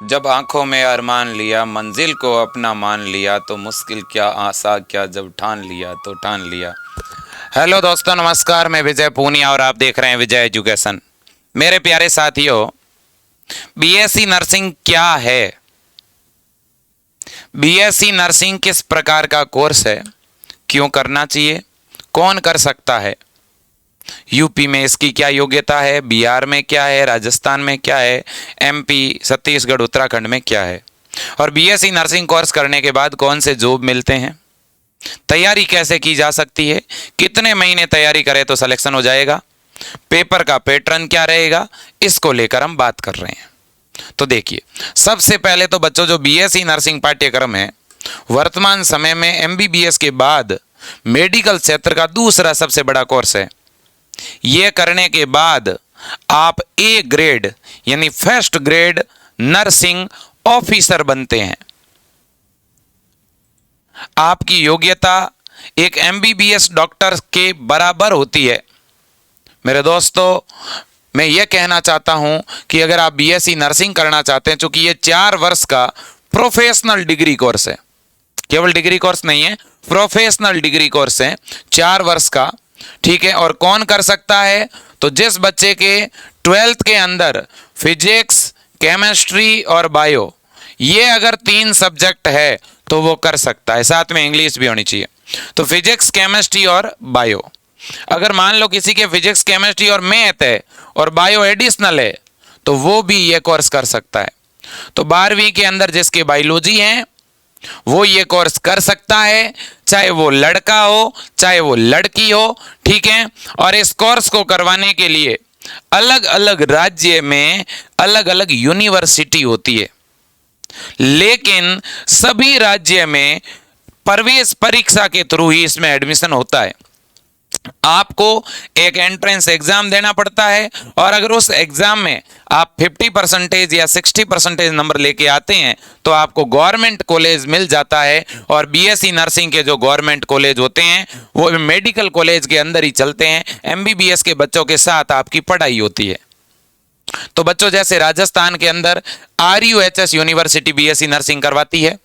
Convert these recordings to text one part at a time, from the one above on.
जब आंखों में अरमान लिया, मंजिल को अपना मान लिया, तो मुश्किल क्या आसा क्या, जब ठान लिया तो ठान लिया। हेलो दोस्तों, नमस्कार। मैं विजय पूनिया और आप देख रहे हैं विजय एजुकेशन। मेरे प्यारे साथियों, बीएससी नर्सिंग क्या है? बीएससी नर्सिंग किस प्रकार का कोर्स है? क्यों करना चाहिए? कौन कर सकता है? यूपी में इसकी क्या योग्यता है? बिहार में क्या है? राजस्थान में क्या है? एमपी, छत्तीसगढ़, उत्तराखंड में क्या है? और बीएससी नर्सिंग कोर्स करने के बाद कौन से जॉब मिलते हैं? तैयारी कैसे की जा सकती है? कितने महीने तैयारी करें तो सिलेक्शन हो जाएगा? पेपर का पैटर्न क्या रहेगा? इसको लेकर हम बात कर रहे हैं। तो देखिए, सबसे पहले तो बच्चों, जो बीएससी नर्सिंग पाठ्यक्रम है वर्तमान समय में एमबीबीएस के बाद मेडिकल क्षेत्र का दूसरा सबसे बड़ा कोर्स है। यह करने के बाद आप ए ग्रेड यानी फर्स्ट ग्रेड नर्सिंग ऑफिसर बनते हैं। आपकी योग्यता एक एमबीबीएस डॉक्टर के बराबर होती है। मेरे दोस्तों, मैं यह कहना चाहता हूं कि अगर आप बीएससी नर्सिंग करना चाहते हैं, चूंकि यह 4 वर्ष का प्रोफेशनल डिग्री कोर्स है, केवल डिग्री कोर्स नहीं है, प्रोफेशनल डिग्री कोर्स है 4 वर्ष का। ठीक है। और कौन कर सकता है? तो जिस बच्चे के 12th के अंदर फिजिक्स, केमिस्ट्री और बायो, ये अगर 3 सब्जेक्ट है तो वो कर सकता है। साथ में इंग्लिश भी होनी चाहिए। तो फिजिक्स, केमिस्ट्री और बायो, अगर मान लो किसी के फिजिक्स, केमिस्ट्री और मैथ है और बायो एडिशनल है, तो वो भी ये कोर्स कर सकता है। तो 12वीं के अंदर जिसके बायोलॉजी है वो ये कोर्स कर सकता है, चाहे वो लड़का हो चाहे वो लड़की हो। ठीक है। और इस कोर्स को करवाने के लिए अलग अलग राज्य में अलग अलग यूनिवर्सिटी होती है, लेकिन सभी राज्य में प्रवेश परीक्षा के थ्रू ही इसमें एडमिशन होता है। आपको एक एंट्रेंस एग्जाम देना पड़ता है, और अगर उस एग्जाम में आप 50% या 60% नंबर लेके आते हैं तो आपको गवर्नमेंट कॉलेज मिल जाता है। और बीएससी नर्सिंग के जो गवर्नमेंट कॉलेज होते हैं वो मेडिकल कॉलेज के अंदर ही चलते हैं। एमबीबीएस के बच्चों के साथ आपकी पढ़ाई होती है। तो बच्चों, जैसे राजस्थान के अंदर RUHS यूनिवर्सिटी बीएससी नर्सिंग करवाती है,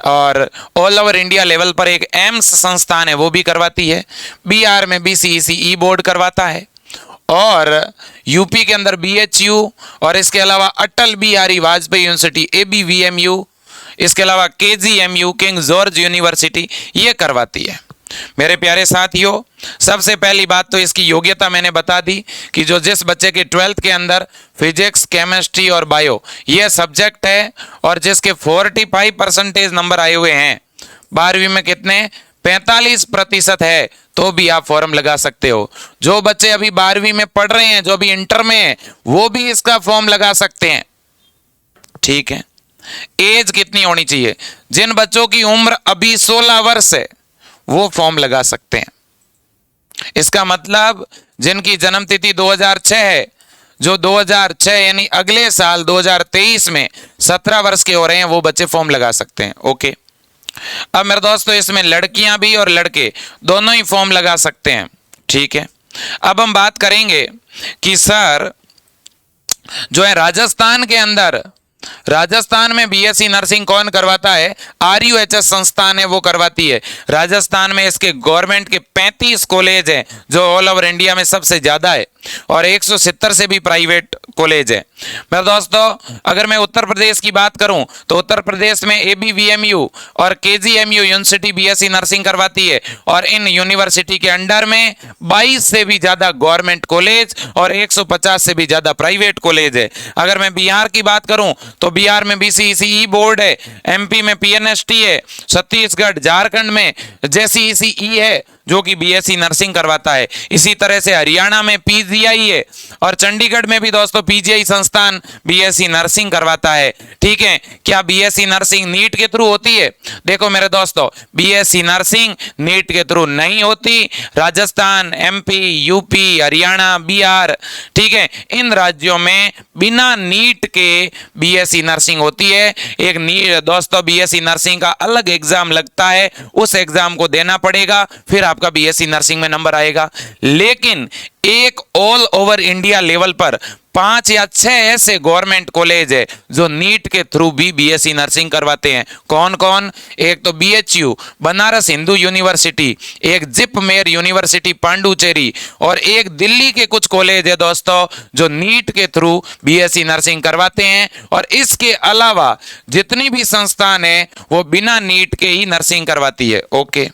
और ऑल ओवर इंडिया लेवल पर एक एम्स संस्थान है वो भी करवाती है। बिहार में BCECE बोर्ड करवाता है, और यूपी के अंदर BHU, और इसके अलावा अटल बिहारी वाजपेयी यूनिवर्सिटी ABVMU, इसके अलावा KGMU किंग जॉर्ज यूनिवर्सिटी ये करवाती है। मेरे प्यारे साथियों, सबसे पहली बात तो इसकी योग्यता मैंने बता दी कि जो जिस बच्चे के 12th के अंदर फिजिक्स, केमिस्ट्री और बायो ये सब्जेक्ट है, और जिसके 45% नंबर आए हुए हैं, 12वीं में कितने 45% है, तो भी आप फॉर्म लगा सकते हो। जो बच्चे अभी 12वीं में पढ़ रहे हैं, जो अभी इंटर में है, वो भी इसका फॉर्म लगा सकते हैं। ठीक है। एज कितनी होनी चाहिए? जिन बच्चों की उम्र अभी 16 वर्ष है वो फॉर्म लगा सकते हैं। इसका मतलब जिनकी जन्म तिथि 2006 है, जो 2006 यानी अगले साल 2023 में 17 वर्ष के हो रहे हैं, वो बच्चे फॉर्म लगा सकते हैं। ओके। अब मेरे दोस्तों, इसमें लड़कियां भी और लड़के दोनों ही फॉर्म लगा सकते हैं। ठीक है। अब हम बात करेंगे कि सर, जो है राजस्थान के अंदर, राजस्थान में बीएससी नर्सिंग कौन करवाता है? RUHS संस्थान है वो करवाती है। राजस्थान में इसके गवर्नमेंट के 35 कॉलेज हैं, जो ऑल ओवर इंडिया में सबसे ज्यादा है, और 170 से भी प्राइवेट कॉलेज है। मेरे दोस्तों, अगर मैं उत्तर प्रदेश की बात करूं तो उत्तर प्रदेश में ABVMU और KGMU यूनिवर्सिटी बीएससी नर्सिंग करवाती है, और इन यूनिवर्सिटी के अंडर में 22 से भी ज्यादा गवर्नमेंट कॉलेज और 150 से भी ज्यादा प्राइवेट कॉलेज है। अगर मैं बिहार की बात करूं तो बिहार में BCECE बोर्ड है, MP में PNST है, छत्तीसगढ़, झारखंड में JCECE है जो कि बीएससी नर्सिंग करवाता है। इसी तरह से हरियाणा में PGI है, और चंडीगढ़ में भी दोस्तों PGI संस्थान बीएससी नर्सिंग करवाता है। ठीक है। क्या बीएससी नर्सिंग नीट के थ्रू होती है? देखो मेरे दोस्तों, बीएससी नर्सिंग नीट के थ्रू नहीं होती। राजस्थान, MP, यूपी, हरियाणा, बिहार, ठीक है, इन राज्यों में बिना नीट के बीएससी नर्सिंग होती है। एक दोस्तों बीएससी नर्सिंग का अलग एग्जाम लगता है, उस एग्जाम को देना पड़ेगा, फिर आपका बीएससी नर्सिंग में नंबर आएगा। लेकिन एक ऑल ओवर इंडिया लेवल पर 5 या 6 ऐसे गवर्नमेंट कॉलेज है जो नीट के थ्रू भी बीएससी नर्सिंग करवाते हैं। कौन कौन? एक तो बीएचयू बनारस हिंदू यूनिवर्सिटी, एक जिप मेयर यूनिवर्सिटी पांडुचेरी, और एक दिल्ली के कुछ कॉलेज है दोस्तों जो नीट के थ्रू बीएससी नर्सिंग करवाते हैं। और इसके अलावा जितनी भी संस्थान है वो बिना नीट के ही नर्सिंग करवाती है। ओके,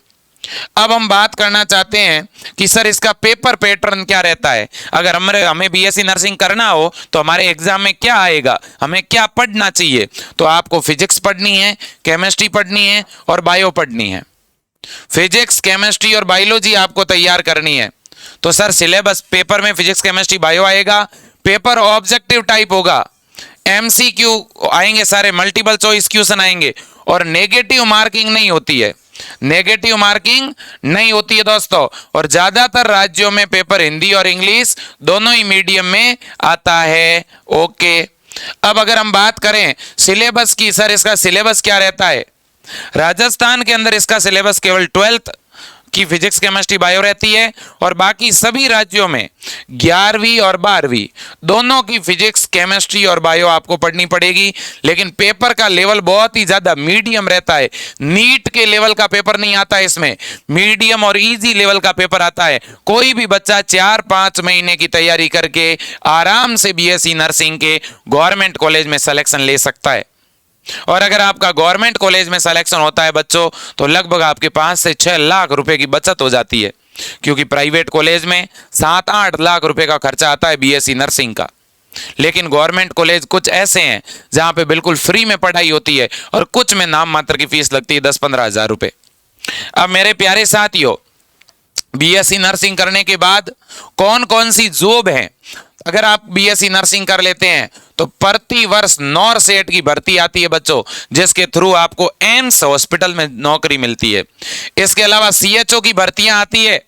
अब हम बात करना चाहते हैं कि सर इसका पेपर पैटर्न क्या रहता है। अगर हमें बीएससी नर्सिंग करना हो तो हमारे एग्जाम में क्या आएगा, हमें क्या पढ़ना चाहिए? तो आपको फिजिक्स पढ़नी है, केमिस्ट्री पढ़नी है और बायो पढ़नी है। फिजिक्स, केमिस्ट्री और बायोलॉजी आपको तैयार करनी है। तो सर सिलेबस पेपर में फिजिक्स, केमिस्ट्री, बायो आएगा। पेपर ऑब्जेक्टिव टाइप होगा, एमसीक्यू आएंगे, सारे मल्टीपल चॉइस क्वेश्चन आएंगे और नेगेटिव मार्किंग नहीं होती है। नेगेटिव मार्किंग नहीं होती है दोस्तों। और ज्यादातर राज्यों में पेपर हिंदी और इंग्लिश दोनों ही मीडियम में आता है। ओके, अब अगर हम बात करें सिलेबस की, सर इसका सिलेबस क्या रहता है? राजस्थान के अंदर इसका सिलेबस केवल 12th की फिजिक्स, केमिस्ट्री, बायो रहती है और बाकी सभी राज्यों में 11वीं और 12वीं दोनों की फिजिक्स, केमिस्ट्री और बायो आपको पढ़नी पड़ेगी। लेकिन पेपर का लेवल बहुत ही ज्यादा मीडियम रहता है। नीट के लेवल का पेपर नहीं आता है इसमें, मीडियम और इजी लेवल का पेपर आता है। कोई भी बच्चा 4-5 महीने की तैयारी करके आराम से बीएससी नर्सिंग के गवर्नमेंट कॉलेज में सिलेक्शन ले सकता है। और अगर आपका गवर्नमेंट कॉलेज में सिलेक्शन होता है बच्चों तो लगभग आपके 5 से 6 लाख रुपए की बचत हो जाती है, क्योंकि प्राइवेट कॉलेज में 7-8 लाख रुपए का खर्चा आता है बीएससी नर्सिंग का। लेकिन गवर्नमेंट कॉलेज कुछ ऐसे हैं जहां पे बिल्कुल फ्री में पढ़ाई होती है और कुछ में नाम मात्र की फीस लगती है 10-15 हजार रुपए। अब मेरे प्यारे साथियों, बीएससी नर्सिंग करने के बाद कौन कौन सी जॉब है? अगर आप बीएससी नर्सिंग कर लेते हैं तो प्रति वर्ष नॉरसेट की भर्ती आती है बच्चों, जिसके थ्रू आपको एम्स हॉस्पिटल में नौकरी मिलती है। इसके अलावा सीएचओ की भर्तियां आती है,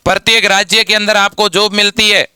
प्रत्येक राज्य के अंदर आपको जॉब मिलती है।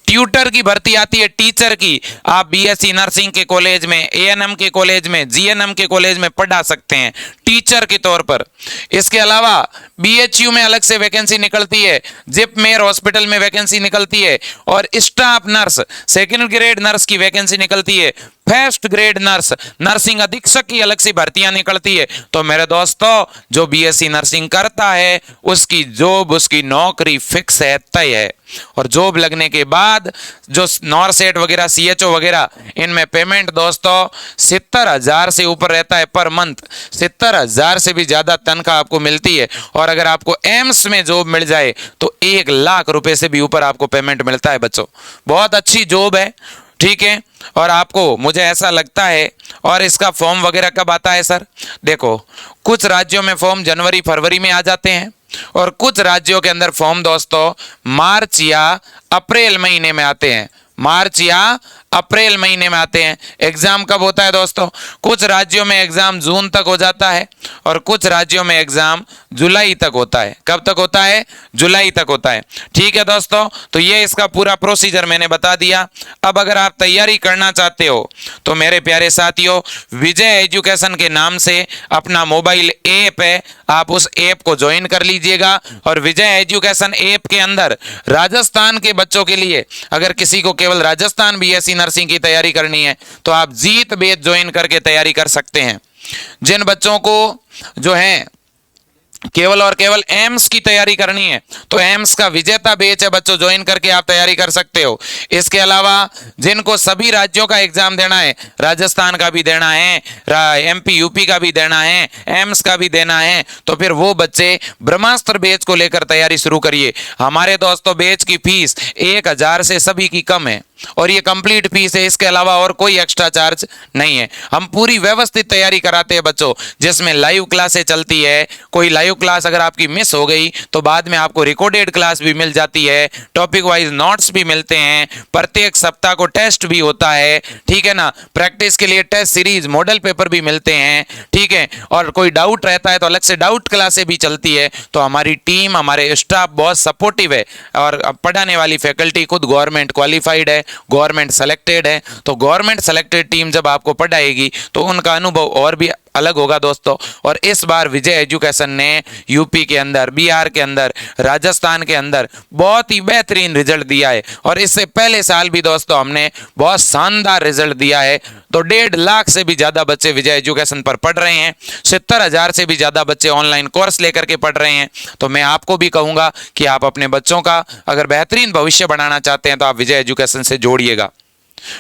ट्यूटर की भर्ती आती है, टीचर की। आप बीएससी नर्सिंग के कॉलेज में, एएनएम के कॉलेज में, जीएनएम के कॉलेज में पढ़ा सकते हैं टीचर के तौर पर। इसके अलावा बीएचयू में अलग से वैकेंसी निकलती है, जिप मेयर हॉस्पिटल में वैकेंसी निकलती है और staff nurse, second grade nurse की वैकेंसी निकलती है, फर्स्ट ग्रेड नर्स, नर्सिंग अधीक्षक की अलग से भर्तियां निकलती है। तो मेरे दोस्तों, जो बीएससी नर्सिंग करता है उसकी जॉब, उसकी नौकरी फिक्स है, तय है। और जॉब लगने के बाद जो नॉरसेट वगैरह, सीएचओ वगैरह, इनमें पेमेंट दोस्तों 70,000 से ऊपर रहता है पर मंथ। 70,000 से भी ज्यादा तनख्वाह आपको मिलती है। और अगर आपको एम्स में जॉब मिल जाए तो 1 लाख रुपए से भी ऊपर आपको पेमेंट मिलता है बच्चों। बहुत अच्छी जॉब है, ठीक है। और आपको, मुझे ऐसा लगता है, और इसका फॉर्म वगैरह कब आता है सर? देखो, कुछ राज्यों में फॉर्म जनवरी फरवरी में आ जाते हैं और कुछ राज्यों के अंदर फॉर्म दोस्तों मार्च या अप्रैल महीने में आते हैं। मार्च या अप्रैल महीने में आते हैं। एग्जाम कब होता है दोस्तों? कुछ राज्यों में एग्जाम जून तक हो जाता है और कुछ राज्यों में एग्जाम जुलाई तक होता है। कब तक होता है? जुलाई तक होता है। ठीक है दोस्तों, तो ये इसका पूरा प्रोसीजर मैंने बता दिया। अब अगर आप तैयारी करना चाहते हो तो मेरे प्यारे साथियों, विजय एजुकेशन के नाम से अपना मोबाइल ऐप है, आप उस ऐप को ज्वाइन कर लीजिएगा। और विजय एजुकेशन ऐप के अंदर राजस्थान के बच्चों के लिए, अगर किसी को केवल राजस्थान बीएससी नर्सिंग की तैयारी करनी है तो आप जीत बैच ज्वाइन करके तैयारी कर सकते हैं। जिन बच्चों को जो है केवल और केवल एम्स की तैयारी करनी है तो एम्स का विजेता बैच है बच्चों, ज्वाइन करके आप तैयारी कर सकते हो। इसके अलावा जिनको सभी राज्यों का एग्जाम देना है, राजस्थान का भी देना है, एमपी यूपी का भी देना है, एम्स का भी देना है, तो फिर वो बच्चे ब्रह्मास्त्र बैच को लेकर तैयारी शुरू करिए। हमारे दोस्तों, बैच की फीस 1,000 से सभी की कम है और ये कंप्लीट फीस है। इसके अलावा और कोई एक्स्ट्रा चार्ज नहीं है। हम पूरी व्यवस्थित तैयारी कराते हैं बच्चों, जिसमें लाइव क्लासें चलती है। कोई लाइव क्लास अगर आपकी मिस हो गई तो बाद में आपको रिकॉर्डेड क्लास भी मिल जाती है, टॉपिक वाइज नोट्स भी मिलते हैं, प्रत्येक सप्ताह को टेस्ट भी होता है, ठीक है ना। प्रैक्टिस के लिए टेस्ट सीरीज, मॉडल पेपर भी मिलते हैं, ठीक है। और कोई डाउट रहता है तो अलग से डाउट क्लासें भी चलती है। तो हमारी टीम, हमारे स्टाफ बहुत सपोर्टिव है और पढ़ाने वाली फैकल्टी खुद गवर्नमेंट क्वालिफाइड है, गवर्नमेंट सेलेक्टेड है। तो गवर्नमेंट सेलेक्टेड टीम जब आपको पढ़ाएगी तो उनका अनुभव और भी अलग होगा दोस्तों। और इस बार विजय एजुकेशन ने यूपी के अंदर, बिहार के अंदर, राजस्थान के अंदर बहुत ही बेहतरीन रिजल्ट दिया है। और इससे पहले साल भी दोस्तों हमने बहुत शानदार रिजल्ट दिया है। तो 1.5 लाख से भी ज्यादा बच्चे विजय एजुकेशन पर पढ़ रहे हैं, 70,000 से भी ज्यादा बच्चे ऑनलाइन कोर्स लेकर के पढ़ रहे हैं। तो मैं आपको भी कहूंगा कि आप अपने बच्चों का अगर बेहतरीन भविष्य बनाना चाहते हैं तो आप विजय एजुकेशन से जोड़िएगा,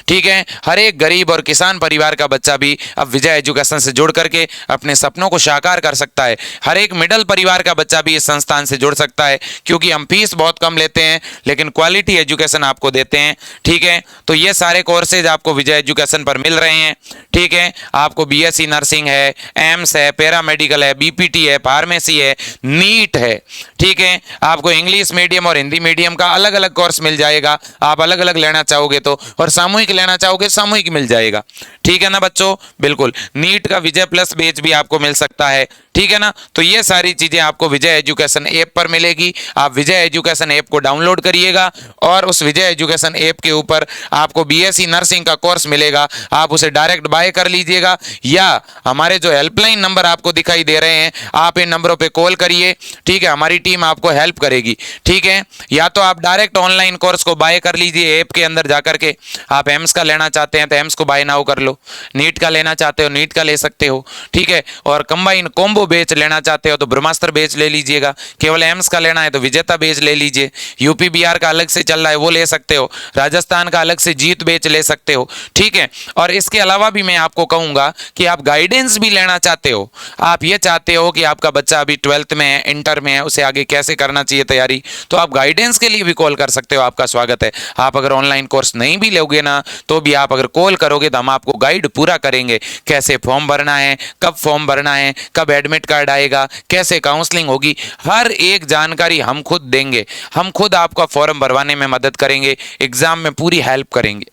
ठीक है। हर एक गरीब और किसान परिवार का बच्चा भी अब विजय एजुकेशन से जुड़ करके अपने सपनों को साकार कर सकता है। हर एक मिडिल परिवार का बच्चा भी इस संस्थान से जुड़ सकता है, क्योंकि हम फीस बहुत कम लेते हैं लेकिन क्वालिटी एजुकेशन आपको देते हैं, ठीक है। तो ये सारे कोर्सेज आपको विजय एजुकेशन पर मिल रहे हैं, ठीक है। आपको बीएससी नर्सिंग है, एम्स है, पैरामेडिकल है, बीपीटी है, फार्मेसी है, नीट है, ठीक है। आपको इंग्लिश मीडियम और हिंदी मीडियम का अलग अलग कोर्स मिल जाएगा, आप अलग अलग लेना चाहोगे तो, और सामूहिक लेना चाहोगे सामूहिक मिल जाएगा, ठीक है ना बच्चों। बिल्कुल नीट का विजय प्लस बैच भी आपको मिल सकता है, ठीक है ना। तो ये सारी चीजें आपको विजय एजुकेशन ऐप पर मिलेगी। आप विजय एजुकेशन ऐप को डाउनलोड करिएगा और उस विजय एजुकेशन ऐप के ऊपर आपको बीएससी नर्सिंग का कोर्स मिलेगा, आप उसे डायरेक्ट बाय कर लीजिएगा, या हमारे जो हेल्पलाइन नंबर आपको दिखाई दे रहे हैं आप इन नंबरों पे कॉल करिए, ठीक है। हमारी टीम आपको हेल्प करेगी, ठीक है। या तो आप डायरेक्ट ऑनलाइन कोर्स को बाय कर लीजिए ऐप के अंदर जाकर के। आप एम्स का लेना चाहते हैं तो एम्स को बाय नाउ कर लो, नीट का लेना चाहते हो नीट का ले सकते हो, ठीक है। और कंबाइन कॉम्बो बेच लेना चाहते हो तो ब्रह्मास्त्र बेच ले लीजिएगा, केवल एम्स का लेना है तो विजेता बेच ले लीजिए, यूपी बिहार का अलग से चल रहा है वो ले सकते हो, राजस्थान का अलग से जीत बेच ले सकते हो, ठीक है। और इसके अलावा भी मैं आपको कहूंगा कि आप गाइडेंस भी लेना चाहते हो, आप ये चाहते हो कि आपका बच्चा अभी 12th में है, इंटर में है, उसे आगे कैसे करना चाहिए तैयारी, तो आप गाइडेंस के लिए भी कॉल कर सकते हो, आपका स्वागत है। आप अगर ऑनलाइन कोर्स नहीं भी लोगे ना तो भी आप अगर कॉल करोगे तो हम आपको गाइड पूरा करेंगे, कैसे फॉर्म भरना है, कब फॉर्म भरना है, कब एडमिट कार्ड आएगा, कैसे काउंसलिंग होगी, हर एक जानकारी हम खुद देंगे। हम खुद आपका फॉर्म भरवाने में मदद करेंगे, एग्जाम में पूरी हेल्प करेंगे,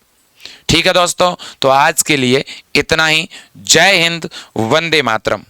ठीक है दोस्तों। तो आज के लिए इतना ही। जय हिंद, वंदे मातरम।